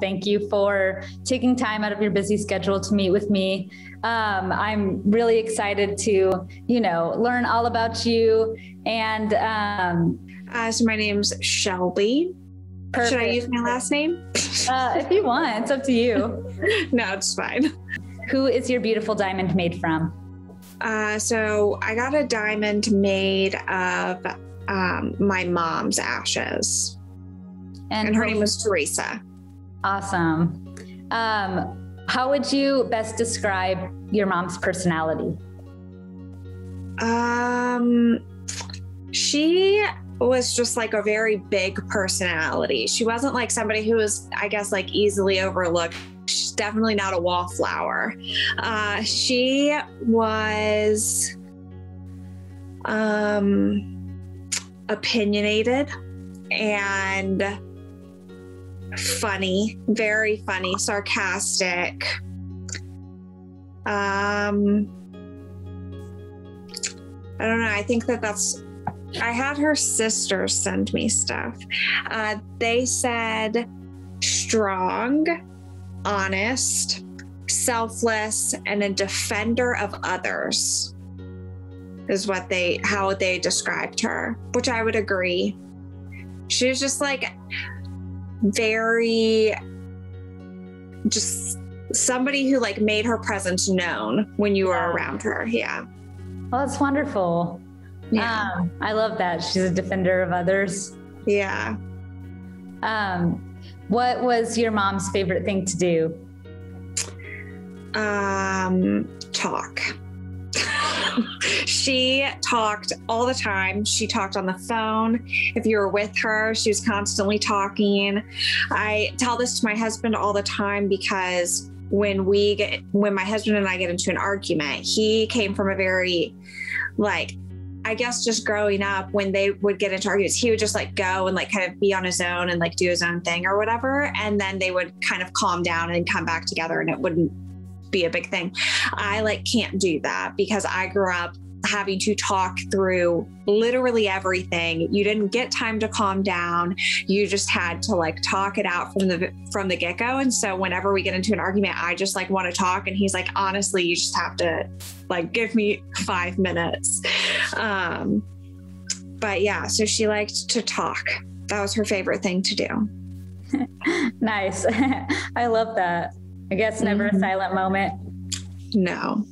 thank you for taking time out of your busy schedule to meet with me. I'm really excited to, learn all about you. And so my name's Shelby. Perfect. Should I use my last name? If you want, it's up to you. No, it's fine. Who is your beautiful diamond made from? So I got a diamond made of my mom's ashes. And her name was Teresa. Awesome. How would you best describe your mom's personality? She was just like a very big personality. She wasn't like somebody who was, I guess, like easily overlooked. She's definitely not a wallflower. She was opinionated and funny, very funny, sarcastic. I don't know. I think I had her sister send me stuff. They said strong, honest, selfless, and a defender of others is how they described her, which I would agree. She was just like very, just somebody who like made her presence known when you were around her. Yeah. Well, that's wonderful. Yeah. I love that. She's a defender of others. Yeah. What was your mom's favorite thing to do? Talk. She talked all the time. She talked on the phone. If you were with her, she was constantly talking. I tell this to my husband all the time because when my husband and I get into an argument, he came from a very, like, I guess just growing up, when they would get into arguments, he would just like go and like kind of be on his own and like do his own thing or whatever. And then they would kind of calm down and come back together and it wouldn't be a big thing. I like can't do that because I grew up having to talk through literally everything. You didn't get time to calm down. You just had to like talk it out from the get-go. And so whenever we get into an argument, I just like want to talk. And he's like, honestly, you just have to like give me 5 minutes. But yeah, so she liked to talk. That was her favorite thing to do. Nice. I love that. I guess never a silent moment. No,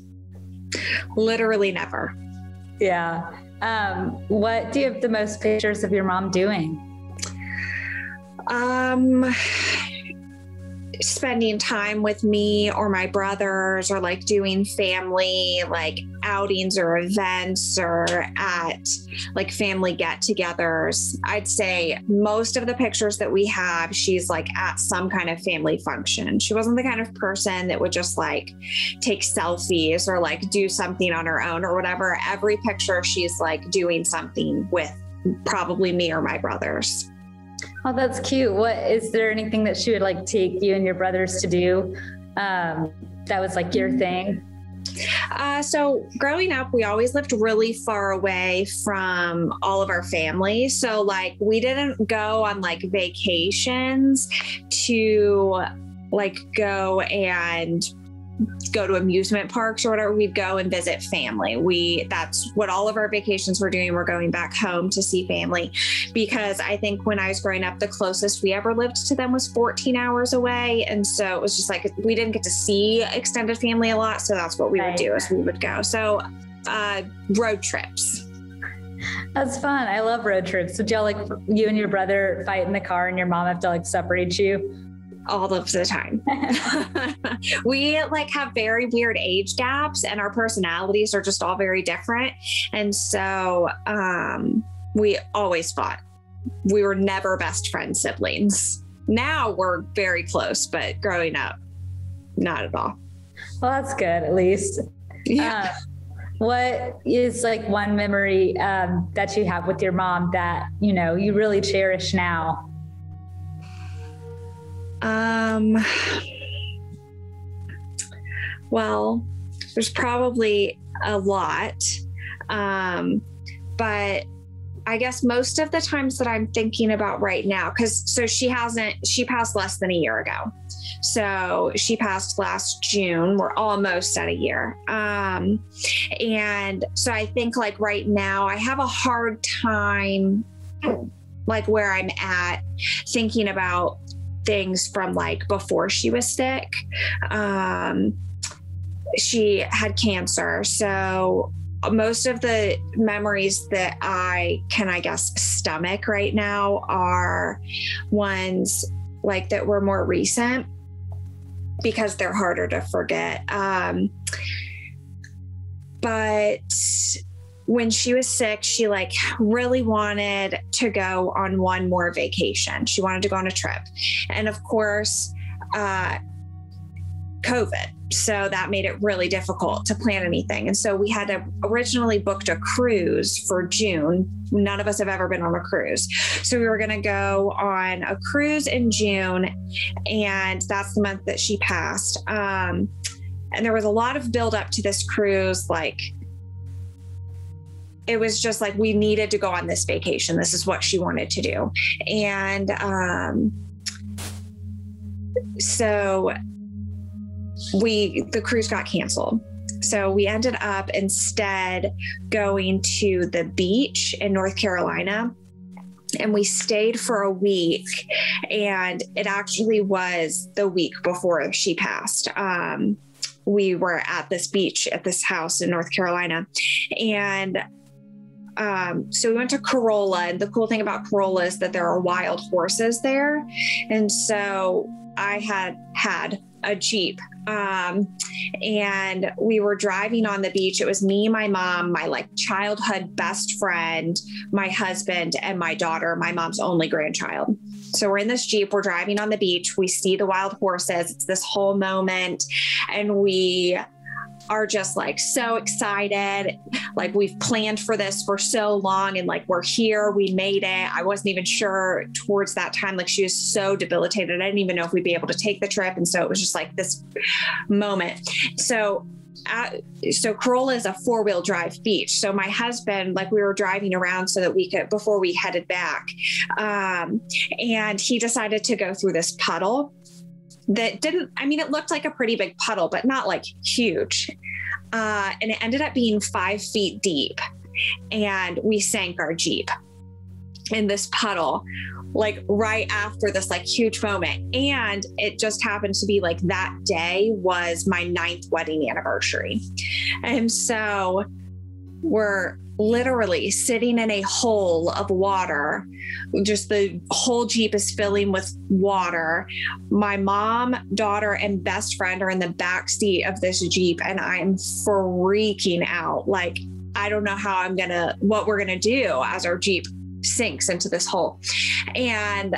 literally never. Yeah. What do you have the most pictures of your mom doing? Spending time with me or my brothers, or like doing family like outings or events, or at like family get-togethers. I'd say most of the pictures that we have, she's like at some kind of family function. She wasn't the kind of person that would just like take selfies or like do something on her own or whatever. Every picture she's like doing something with probably me or my brothers. Oh, that's cute. Is there anything that she would like take you and your brothers to do that was like your thing? So growing up, we always lived really far away from all of our family. So like we didn't go on like vacations to like go to amusement parks or whatever. We'd go and visit family. That's what all of our vacations were doing. We're going back home to see family, because I think when I was growing up, the closest we ever lived to them was 14 hours away. And so it was just like, we didn't get to see extended family a lot. So that's what we would do, is we would go. So road trips. That's fun. I love road trips. Did y'all, like, you and your brother fight in the car and your mom have to like separate you? All of the time. We like have very weird age gaps and our personalities are just all very different. And so we always fought. We were never best friend siblings. Now we're very close, but growing up, not at all. Well, that's good, at least. Yeah. What is like one memory that you have with your mom that, you really cherish now? Well, there's probably a lot. But I guess most of the times that I'm thinking about right now, she passed less than a year ago. So she passed last June. We're almost at a year. And so I think like right now I have a hard time, like where I'm at, thinking about things from like before she was sick. She had cancer. So most of the memories that I can, I guess, stomach right now are ones like that were more recent because they're harder to forget. But when she was sick, she like really wanted to go on one more vacation. She wanted to go on a trip. And of course, COVID. So that made it really difficult to plan anything. And so we had originally booked a cruise for June. None of us have ever been on a cruise. So we were going to go on a cruise in June, and that's the month that she passed. And there was a lot of build up to this cruise. Like, it was just like, we needed to go on this vacation. This is what she wanted to do. And so the cruise got canceled. So we ended up instead going to the beach in North Carolina, and we stayed for a week. And it actually was the week before she passed. We were at this beach at this house in North Carolina. And so we went to Corolla, and the cool thing about Corolla is that there are wild horses there. And so I had a Jeep, and we were driving on the beach. It was me, my mom, my like childhood best friend, my husband, and my daughter, my mom's only grandchild. So we're in this Jeep, we're driving on the beach. We see the wild horses. It's this whole moment, and we are just like so excited. Like, we've planned for this for so long, and like, we're here, we made it. I wasn't even sure towards that time, like she was so debilitated. I didn't even know if we'd be able to take the trip. And so it was just like this moment. So Corolla is a 4-wheel drive beach. So my husband, like, we were driving around so that we could, before we headed back, and he decided to go through this puddle that it looked like a pretty big puddle, but not like huge. And it ended up being 5 feet deep, and we sank our Jeep in this puddle, like right after this like huge moment. And it just happened to be like that day was my 9th wedding anniversary. And so we're literally sitting in a hole of water. Just the whole Jeep is filling with water. My mom, daughter, and best friend are in the back seat of this Jeep, and I'm freaking out. Like, I don't know what we're gonna do as our Jeep sinks into this hole. And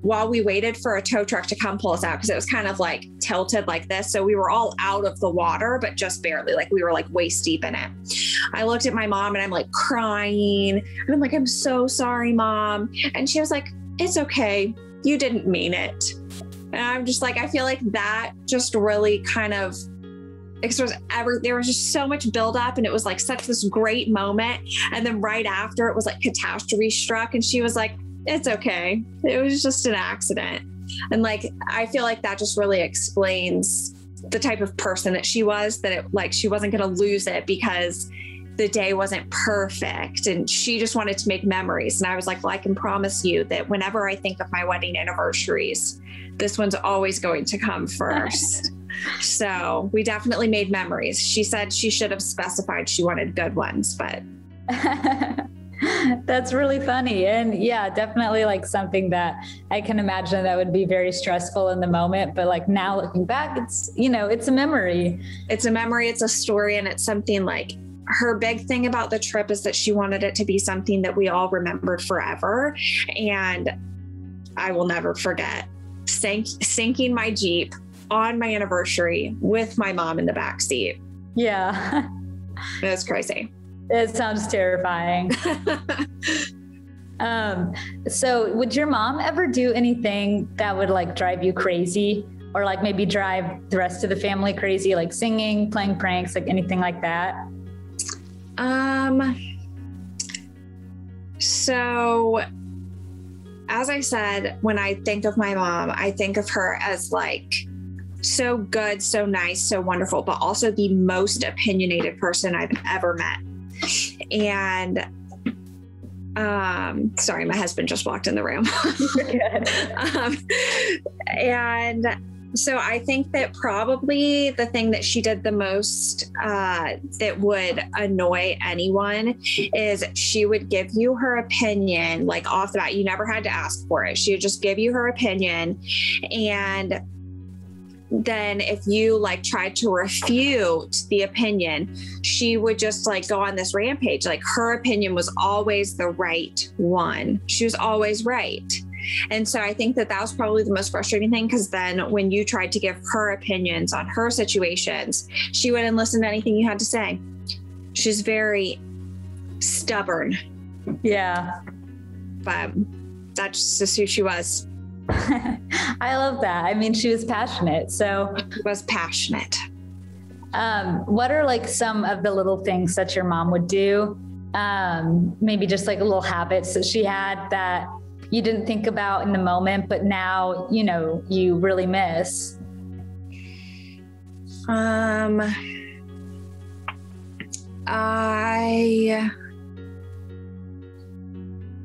while we waited for a tow truck to come pull us out, because it was kind of like tilted like this. So we were all out of the water, but just barely, like we were like waist deep in it. I looked at my mom and I'm like crying. And I'm like, I'm so sorry, Mom. And she was like, it's okay. You didn't mean it. And I'm just like, I feel like that just really kind of there was just so much buildup, and it was like such this great moment. And then right after, it was like catastrophe struck, and she was like, it's okay. It was just an accident. And like, I feel like that just really explains the type of person that she was, that she wasn't going to lose it because the day wasn't perfect, and she just wanted to make memories. And I was like, well, I can promise you that whenever I think of my wedding anniversaries, this one's always going to come first. So we definitely made memories. She said she should have specified she wanted good ones, but that's really funny. And yeah, definitely like something that I can imagine that would be very stressful in the moment. But like now looking back, it's, it's a memory. It's a memory. It's a story. And it's something like, her big thing about the trip is that she wanted it to be something that we all remembered forever. And I will never forget sinking my Jeep on my anniversary with my mom in the back seat. Yeah. It was crazy. It sounds terrifying. So would your mom ever do anything that would like drive you crazy, or like maybe drive the rest of the family crazy, like singing, playing pranks, like anything like that? So, as I said, when I think of my mom, I think of her as like so good, so nice, so wonderful, but also the most opinionated person I've ever met. And sorry, my husband just walked in the room. And so I think that probably the thing that she did the most that would annoy anyone is she would give you her opinion, like off the bat. You never had to ask for it. She would just give you her opinion. And then if you like tried to refute the opinion, she would just like go on this rampage. Like her opinion was always the right one. She was always right. And so I think that that was probably the most frustrating thing, because then when you tried to give her opinions on her situations, she wouldn't listen to anything you had to say. She's very stubborn. Yeah. But that's just who she was. I love that. I mean, she was passionate. So She was passionate. What are like some of the little things that your mom would do? Maybe just like little habits that she had that you didn't think about in the moment, but now, you know, you really miss? I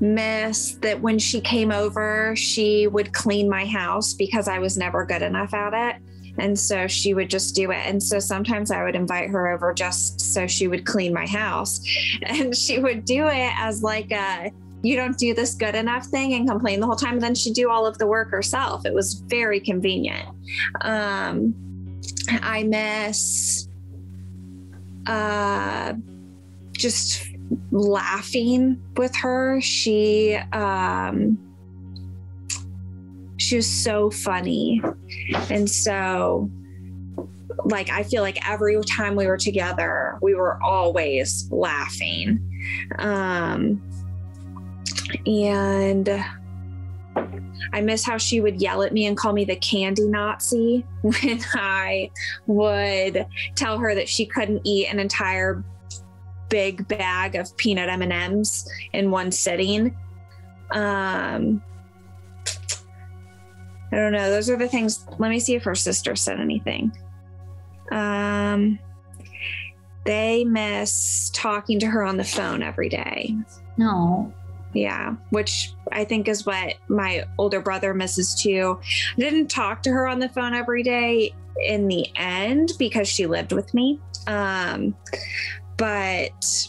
miss that when she came over, she would clean my house because I was never good enough at it. And so she would just do it. And so sometimes I would invite her over just so she would clean my house. And she would do it as like a, you don't do this good enough thing, and complain the whole time. And then she'd do all of the work herself. It was very convenient. I miss just laughing with her. She was so funny. And so like, I feel like every time we were together, we were always laughing. And I miss how she would yell at me and call me the candy Nazi when I would tell her that she couldn't eat an entire big bag of peanut M&Ms in one sitting. I don't know. Those are the things. Let me see if her sister said anything. They miss talking to her on the phone every day. No. Yeah, which I think is what my older brother misses too. I didn't talk to her on the phone every day in the end because she lived with me. But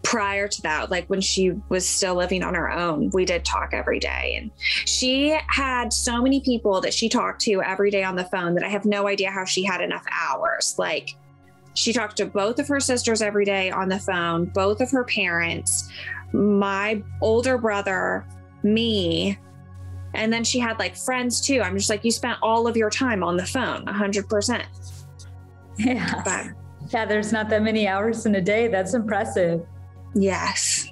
prior to that, like when she was still living on her own, we did talk every day. And she had so many people that she talked to every day on the phone that I have no idea how she had enough hours. Like, she talked to both of her sisters every day on the phone, both of her parents, my older brother, me, and then she had like friends too. I'm just like, you spent all of your time on the phone, 100%. Yeah. But yeah, there's not that many hours in a day. That's impressive. yes.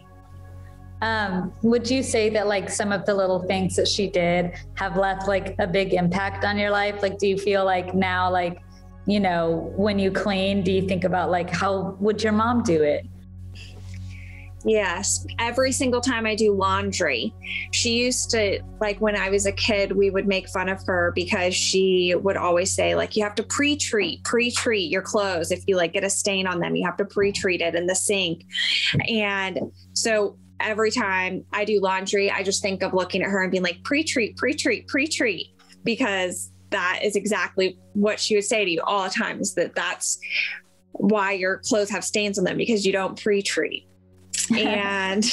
Would you say that like some of the little things that she did have left like a big impact on your life? Like, do you feel like now, like, you know, when you clean, do you think about like, how would your mom do it? Yes. Every single time I do laundry, she used to, like when I was a kid, we would make fun of her because she would always say like, you have to pre-treat your clothes. If you like get a stain on them, you have to pre-treat it in the sink. And so every time I do laundry, I just think of looking at her and being like, pre-treat, because that is exactly what she would say to you all the time, is that that's why your clothes have stains on them, because you don't pre-treat. And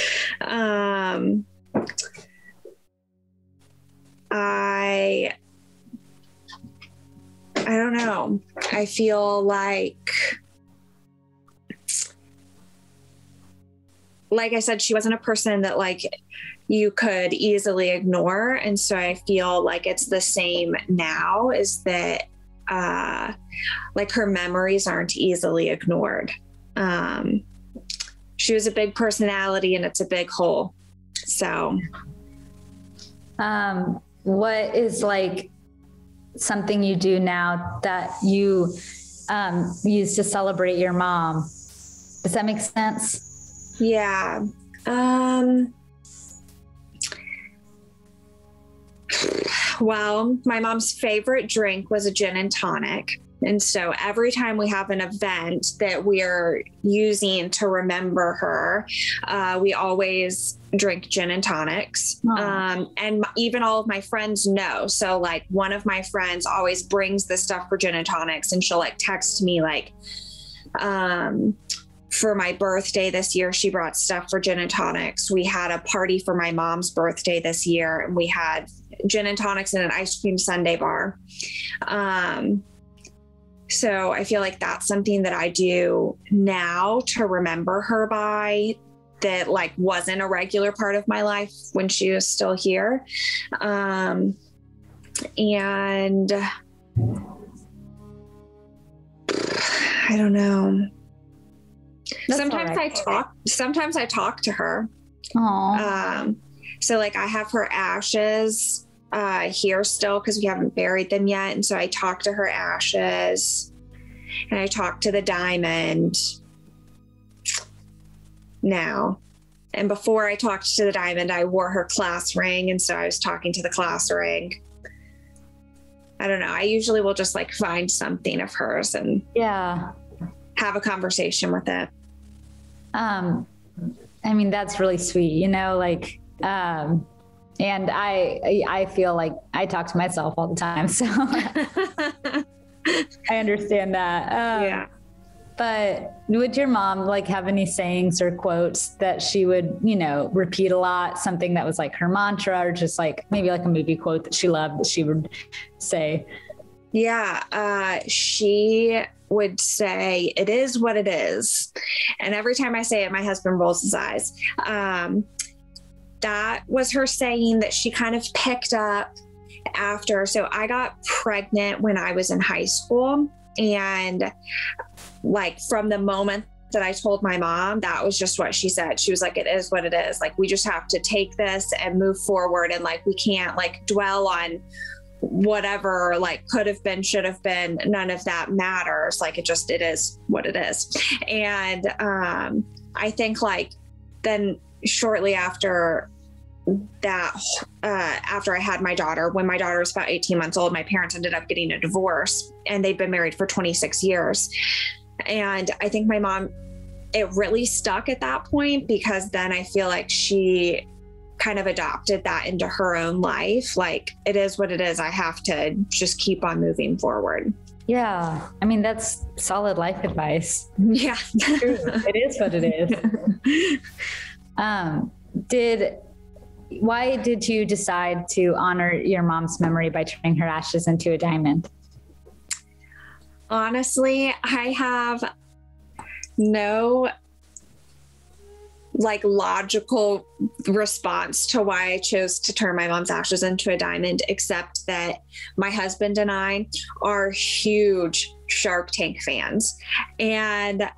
I don't know. I feel like I said, she wasn't a person that like you could easily ignore. And so I feel like it's the same now, is that like her memories aren't easily ignored. She was a big personality, and it's a big hole. So, what is like something you do now that you use to celebrate your mom? Does that make sense? Yeah. Well, my mom's favorite drink was a gin and tonic. And so every time we have an event that we're using to remember her, we always drink gin and tonics. And even all of my friends know. So like one of my friends always brings the stuff for gin and tonics, and she'll like text me like, for my birthday this year, she brought stuff for gin and tonics. We had a party for my mom's birthday this year, and we had gin and tonics and an ice cream sundae bar. So I feel like that's something that I do now to remember her by, that like wasn't a regular part of my life when she was still here. And I don't know. Sometimes I talk to her. So like I have her ashes here still because we haven't buried them yet. And so I talk to her ashes, and I talk to the diamond now. And before I talked to the diamond, I wore her class ring. And so I was talking to the class ring. I don't know. I usually will just like find something of hers and have a conversation with it. I mean, that's really sweet, you know, like, and I feel like I talk to myself all the time. So I understand that. But would your mom like have any sayings or quotes that she would, you know, repeat a lot, something that was like her mantra, or just like maybe like a movie quote that she loved that she would say? Yeah. She would say, "It is what it is." And every time I say it, my husband rolls his eyes. That was her saying that she kind of picked up after. So I got pregnant when I was in high school. And like from the moment that I told my mom, that was just what she said. She was like, "It is what it is. Like, we just have to take this and move forward. And like, we can't like dwell on whatever like could have been, should have been. None of that matters. Like, it is what it is." And I think like then shortly after that, after I had my daughter, when my daughter was about 18 months old, my parents ended up getting a divorce, and they'd been married for 26 years. And I think my mom, it really stuck at that point, because then I feel like she kind of adopted that into her own life. Like, it is what it is. I have to just keep on moving forward. Yeah. I mean, that's solid life advice. Yeah. True. It is what it is. Why did you decide to honor your mom's memory by turning her ashes into a diamond? Honestly, I have no like logical response to why I chose to turn my mom's ashes into a diamond, except that my husband and I are huge Shark Tank fans. And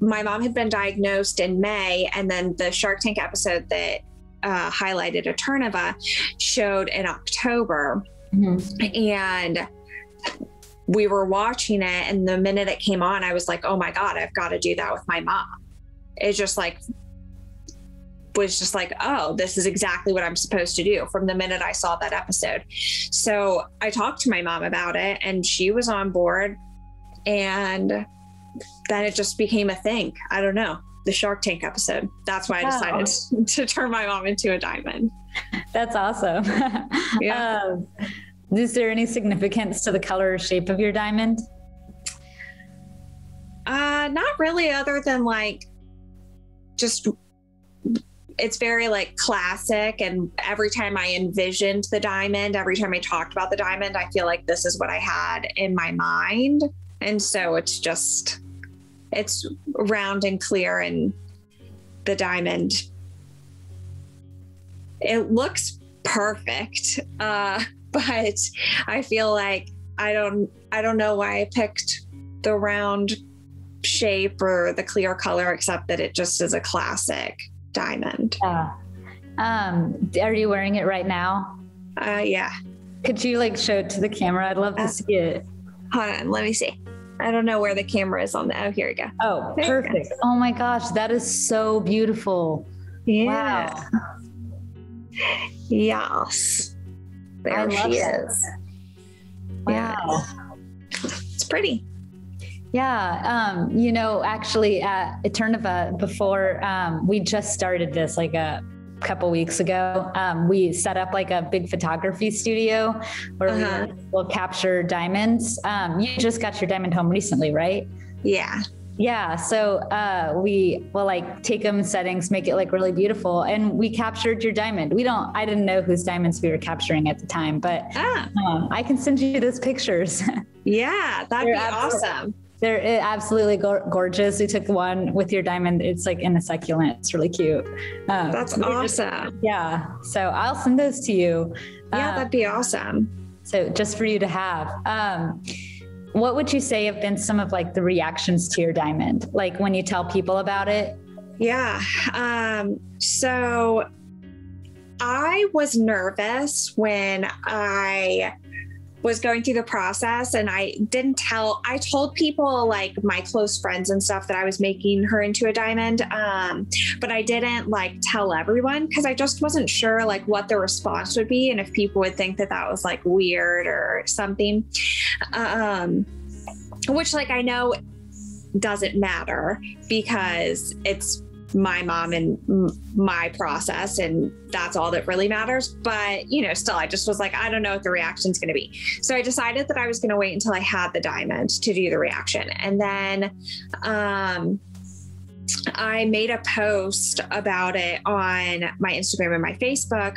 my mom had been diagnosed in May, and then the Shark Tank episode that highlighted Eterneva showed in October. And we were watching it, and the minute it came on, I was like, "Oh my God, I've got to do that with my mom." It just like was just like, "Oh, this is exactly what I'm supposed to do," from the minute I saw that episode. So I talked to my mom about it, and she was on board, and then it just became a thing. I don't know. The Shark Tank episode. That's why I decided to turn my mom into a diamond. That's awesome. Yeah. Is there any significance to the color or shape of your diamond? Not really, other than like, just, it's very like classic. And every time I envisioned the diamond, every time I talked about the diamond, I feel like this is what I had in my mind. And so it's round and clear, and the diamond, it looks perfect. But I feel like I don't know why I picked the round shape or the clear color, except that it just is a classic diamond. Are you wearing it right now? Yeah. Could you like show it to the camera? I'd love to see it. Hold on, let me see. I don't know where the camera is on the, oh, here we go. Oh, There perfect. Oh my gosh, that is so beautiful. Yeah. Wow. Yes. There I love she that. is. Wow. Yeah. It's pretty. Yeah. Actually at Eterneva before, we just started this like a couple weeks ago. We set up like a big photography studio where we will capture diamonds. You just got your diamond home recently, right? Yeah. Yeah. So we will like take them in settings, make it like really beautiful. And we captured your diamond. I didn't know whose diamonds we were capturing at the time, but I can send you those pictures. Yeah, that'd be awesome. They're absolutely gorgeous. We took one with your diamond. It's like in a succulent. It's really cute. That's awesome. Yeah. So I'll send those to you. Yeah, that'd be awesome. So just for you to have. What would you say have been some of like the reactions to your diamond? Like when you tell people about it? Yeah. So I was nervous when I was going through the process, and I told people like my close friends and stuff that I was making her into a diamond. But I didn't like tell everyone because I just wasn't sure like what the response would be and if people would think that that was like weird or something. Which like I know doesn't matter because it's my mom and my process, and that's all that really matters. But still, I just was like, I don't know what the reaction's going to be. So I decided that I was going to wait until I had the diamond to do the reaction. And then I made a post about it on my Instagram and my Facebook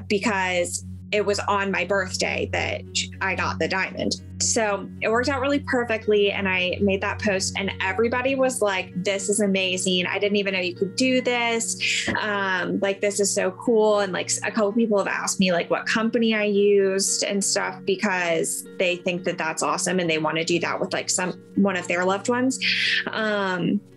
because it was on my birthday that I got the diamond. So it worked out really perfectly. And I made that post and everybody was like, this is amazing. I didn't even know you could do this. Like, this is so cool. And like a couple people have asked me like what company I used and stuff because they think that that's awesome. And they want to do that with like one of their loved ones.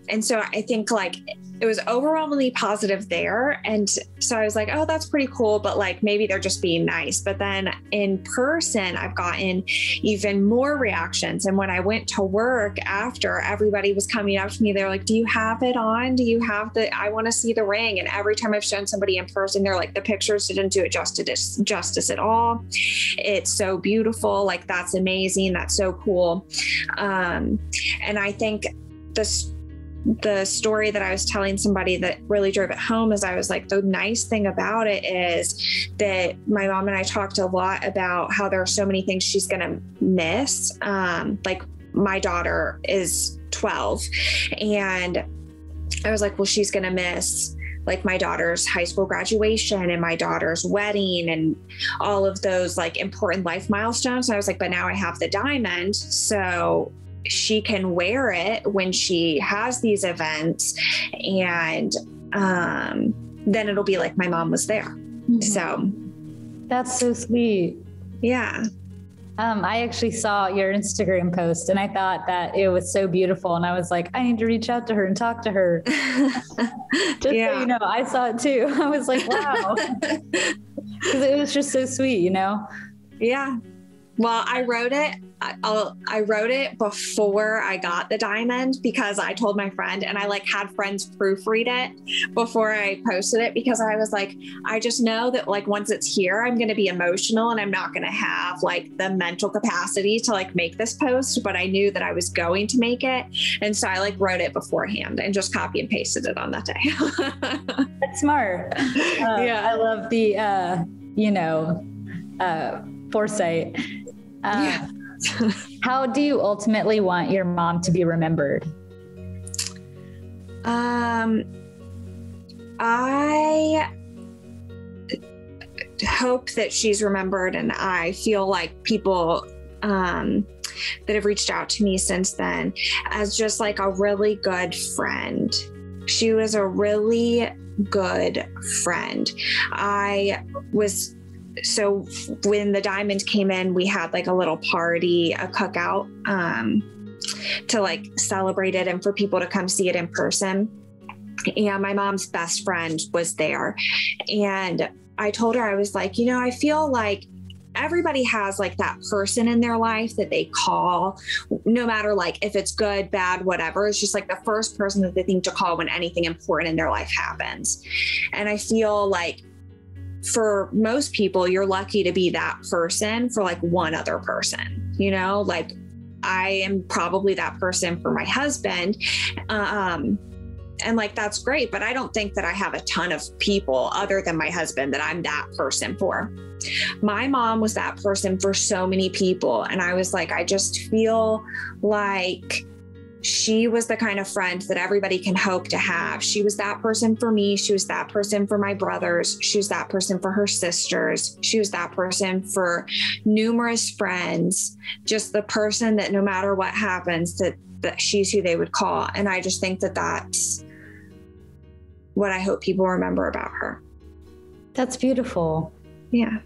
And so I think like it was overwhelmingly positive there. And so I was like, oh, that's pretty cool. But like, maybe they're just being nice. But then in person, I've gotten even more reactions. And when I went to work after, everybody was coming up to me. They're like, do you have it on? Do you have I want to see the ring. And every time I've shown somebody in person, they're like, the pictures didn't do it justice at all. It's so beautiful. Like, that's amazing. That's so cool. And I think the story that I was telling somebody that really drove it home is I was like, the nice thing about it is that my mom and I talked a lot about how there are so many things she's going to miss. Like my daughter is 12 and I was like, well, she's going to miss like my daughter's high school graduation and my daughter's wedding and all of those like important life milestones. And I was like, but now I have the diamond. So she can wear it when she has these events and then it'll be like my mom was there. Mm-hmm. So that's so sweet. Yeah. I actually saw your Instagram post and I thought that it was so beautiful. And I was like, I need to reach out to her and talk to her. Just so you know, I saw it too. I was like, wow. Because it was just so sweet, Yeah. Well, I wrote it before I got the diamond because I told my friend and I like had friends proofread it before I posted it because I was like, I just know that like once it's here, I'm going to be emotional and I'm not going to have like the mental capacity to like make this post, but I knew that I was going to make it. And so I like wrote it beforehand and just copy and pasted it on that day. That's smart. Yeah. I love the, foresight. Yeah. How do you ultimately want your mom to be remembered? I hope that she's remembered, and I feel like people that have reached out to me since then as just like a really good friend. She was a really good friend. So when the diamond came in, we had like a little party, a cookout, to like celebrate it and for people to come see it in person. And my mom's best friend was there. And I told her, I was like, I feel like everybody has like that person in their life that they call, no matter like if it's good, bad, whatever. It's just like the first person that they think to call when anything important in their life happens. And I feel like for most people, you're lucky to be that person for like one other person, you know, like I am probably that person for my husband. And like, that's great. But I don't think that I have a ton of people other than my husband that I'm that person for. My mom was that person for so many people. And I was like, I just feel like she was the kind of friend that everybody can hope to have. She was that person for me. She was that person for my brothers. She was that person for her sisters. She was that person for numerous friends. Just the person that no matter what happens, that she's who they would call. And I just think that that's what I hope people remember about her. That's beautiful. Yeah.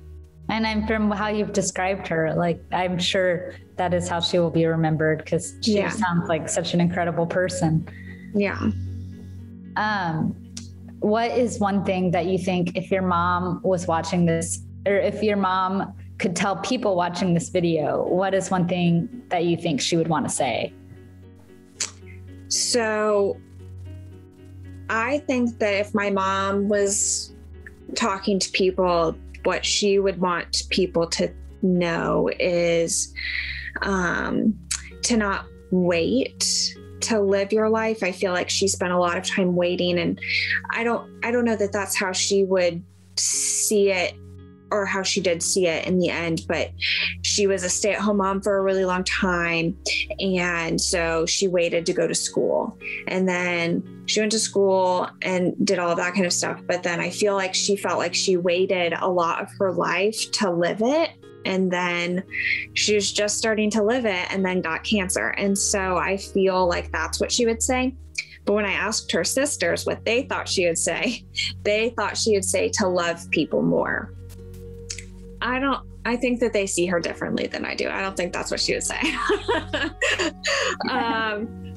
And I'm from how you've described her, like, I'm sure that is how she will be remembered, because she sounds like such an incredible person. Yeah. What is one thing that you think if your mom was watching this, or if your mom could tell people watching this video, what is one thing that you think she would want to say? So I think that if my mom was talking to people, what she would want people to know is to not wait to live your life. I feel like she spent a lot of time waiting, and I don't know that that's how she would see it, or how she did see it in the end, but she was a stay-at-home mom for a really long time. And so she waited to go to school, and then she went to school and did all of that kind of stuff. But then I feel like she felt like she waited a lot of her life to live it. And then she was just starting to live it and then got cancer. And so I feel like that's what she would say. But when I asked her sisters what they thought she would say, they thought she would say to love people more. I think that they see her differently than I do. I don't think that's what she would say.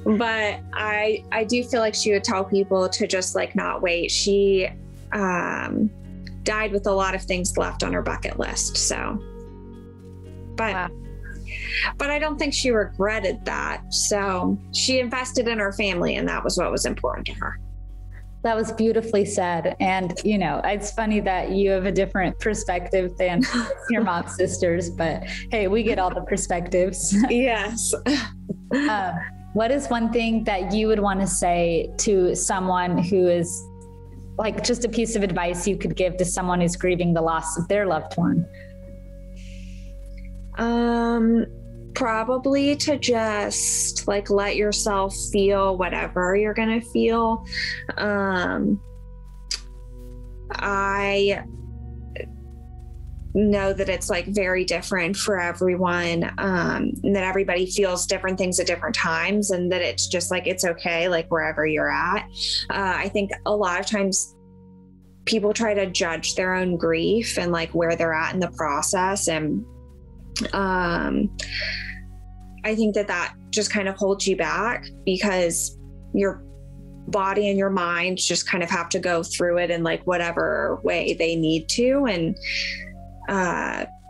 But I do feel like she would tell people to just like not wait. She died with a lot of things left on her bucket list. So, but I don't think she regretted that. So she invested in her family, and that was what was important to her. That was beautifully said. And, you know, it's funny that you have a different perspective than your mom's sisters, but hey, we get all the perspectives. Yes. What is one thing that you would want to say to someone who is like, just a piece of advice you could give to someone who's grieving the loss of their loved one? Probably to just like let yourself feel whatever you're going to feel. I know that it's like very different for everyone, and that everybody feels different things at different times, and that it's just like, it's okay, like wherever you're at. I think a lot of times people try to judge their own grief and like where they're at in the process. And I think that just kind of holds you back, because your body and your mind just kind of have to go through it in like whatever way they need to. And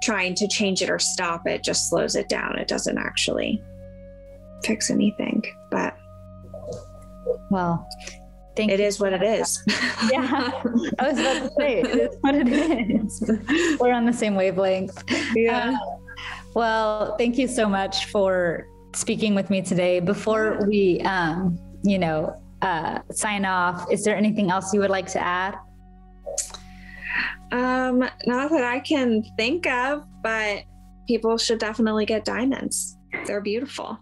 trying to change it or stop it just slows it down. It doesn't actually fix anything. But well, it is what it is. Yeah, I was about to say, it is what it is. We're on the same wavelength. Yeah. Well, thank you so much for speaking with me today. Before we, sign off, is there anything else you would like to add? Not that I can think of, but people should definitely get diamonds. They're beautiful.